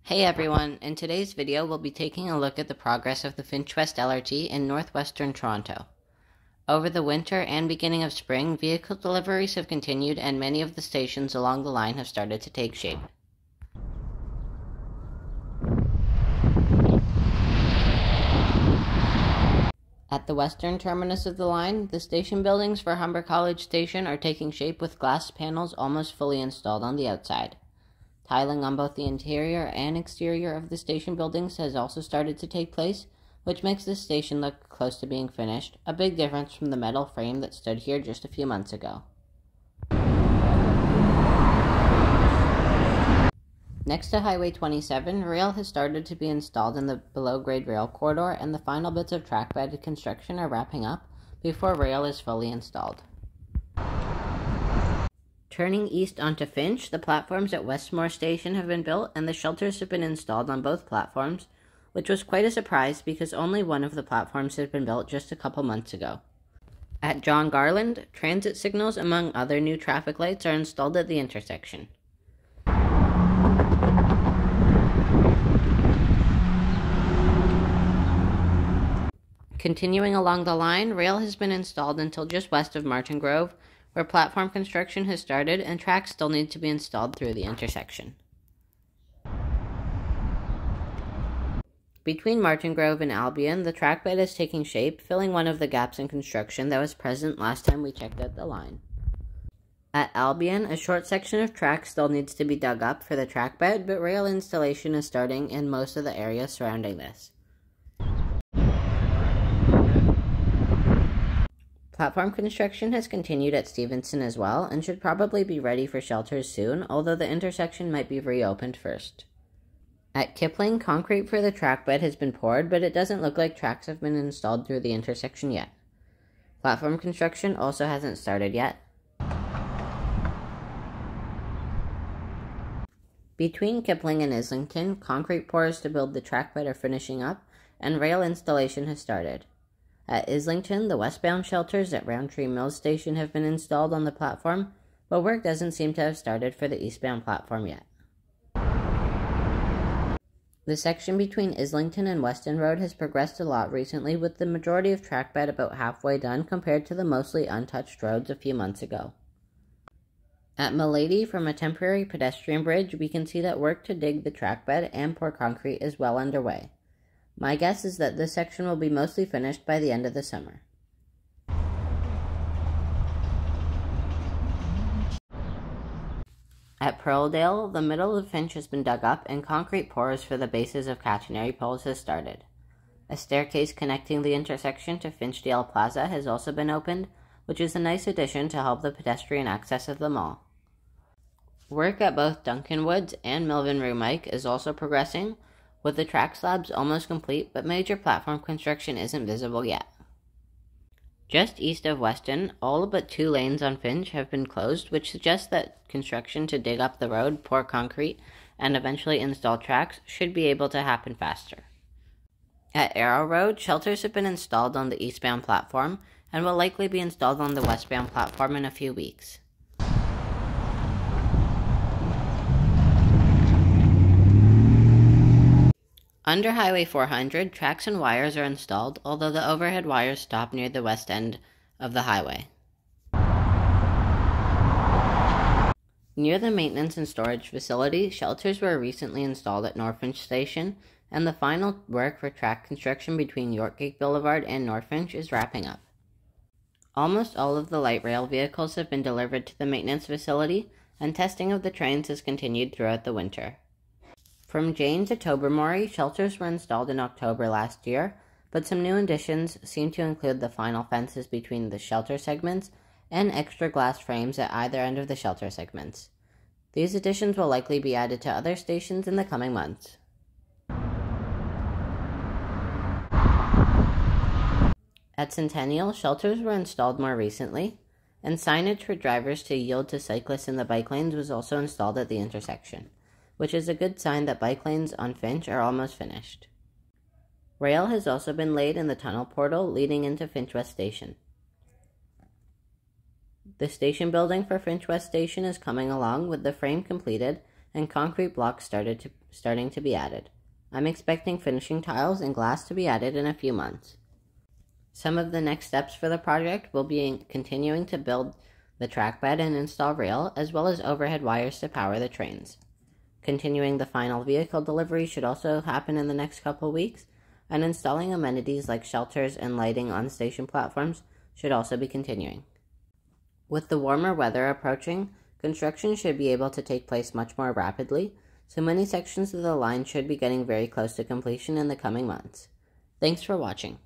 Hey everyone, in today's video we'll be taking a look at the progress of the Finch West LRT in northwestern Toronto. Over the winter and beginning of spring, vehicle deliveries have continued and many of the stations along the line have started to take shape. At the western terminus of the line, the station buildings for Humber College Station are taking shape with glass panels almost fully installed on the outside. Tiling on both the interior and exterior of the station buildings has also started to take place, which makes this station look close to being finished, a big difference from the metal frame that stood here just a few months ago. Next to Highway 27, rail has started to be installed in the below-grade rail corridor, and the final bits of track-bed construction are wrapping up before rail is fully installed. Turning east onto Finch, the platforms at Westmore Station have been built and the shelters have been installed on both platforms, which was quite a surprise because only one of the platforms had been built just a couple months ago. At John Garland, transit signals among other new traffic lights are installed at the intersection. Continuing along the line, rail has been installed until just west of Martin Grove, where platform construction has started and tracks still need to be installed through the intersection. Between Martin Grove and Albion, the track bed is taking shape, filling one of the gaps in construction that was present last time we checked out the line. At Albion, a short section of track still needs to be dug up for the track bed, but rail installation is starting in most of the area surrounding this. Platform construction has continued at Stevenson as well, and should probably be ready for shelters soon, although the intersection might be reopened first. At Kipling, concrete for the track bed has been poured, but it doesn't look like tracks have been installed through the intersection yet. Platform construction also hasn't started yet. Between Kipling and Islington, concrete pours to build the track bed are finishing up, and rail installation has started. At Islington, the westbound shelters at Roundtree Mills Station have been installed on the platform, but work doesn't seem to have started for the eastbound platform yet. The section between Islington and Weston Road has progressed a lot recently, with the majority of track bed about halfway done compared to the mostly untouched roads a few months ago. At Milady, from a temporary pedestrian bridge, we can see that work to dig the track bed and pour concrete is well underway. My guess is that this section will be mostly finished by the end of the summer. At Pearldale, the middle of Finch has been dug up and concrete pours for the bases of catenary poles has started. A staircase connecting the intersection to Finchdale Plaza has also been opened, which is a nice addition to help the pedestrian access of the mall. Work at both Duncan Woods and Milvan Rue Mike is also progressing, with the track slabs almost complete, but major platform construction isn't visible yet. Just east of Weston, all but 2 lanes on Finch have been closed, which suggests that construction to dig up the road, pour concrete, and eventually install tracks should be able to happen faster. At Arrow Road, shelters have been installed on the eastbound platform and will likely be installed on the westbound platform in a few weeks. Under Highway 400, tracks and wires are installed, although the overhead wires stop near the west end of the highway. Near the maintenance and storage facility, shelters were recently installed at Norfinch Station, and the final work for track construction between Yorkgate Boulevard and Norfinch is wrapping up. Almost all of the light rail vehicles have been delivered to the maintenance facility, and testing of the trains has continued throughout the winter. From Jane to Tobermory, shelters were installed in October last year, but some new additions seem to include the final fences between the shelter segments and extra glass frames at either end of the shelter segments. These additions will likely be added to other stations in the coming months. At Centennial, shelters were installed more recently, and signage for drivers to yield to cyclists in the bike lanes was also installed at the intersection, which is a good sign that bike lanes on Finch are almost finished. Rail has also been laid in the tunnel portal leading into Finch West Station. The station building for Finch West Station is coming along with the frame completed and concrete blocks starting to be added. I'm expecting finishing tiles and glass to be added in a few months. Some of the next steps for the project will be continuing to build the trackbed and install rail, as well as overhead wires to power the trains. Continuing the final vehicle delivery should also happen in the next couple weeks, and installing amenities like shelters and lighting on station platforms should also be continuing. With the warmer weather approaching, construction should be able to take place much more rapidly, so many sections of the line should be getting very close to completion in the coming months. Thanks for watching.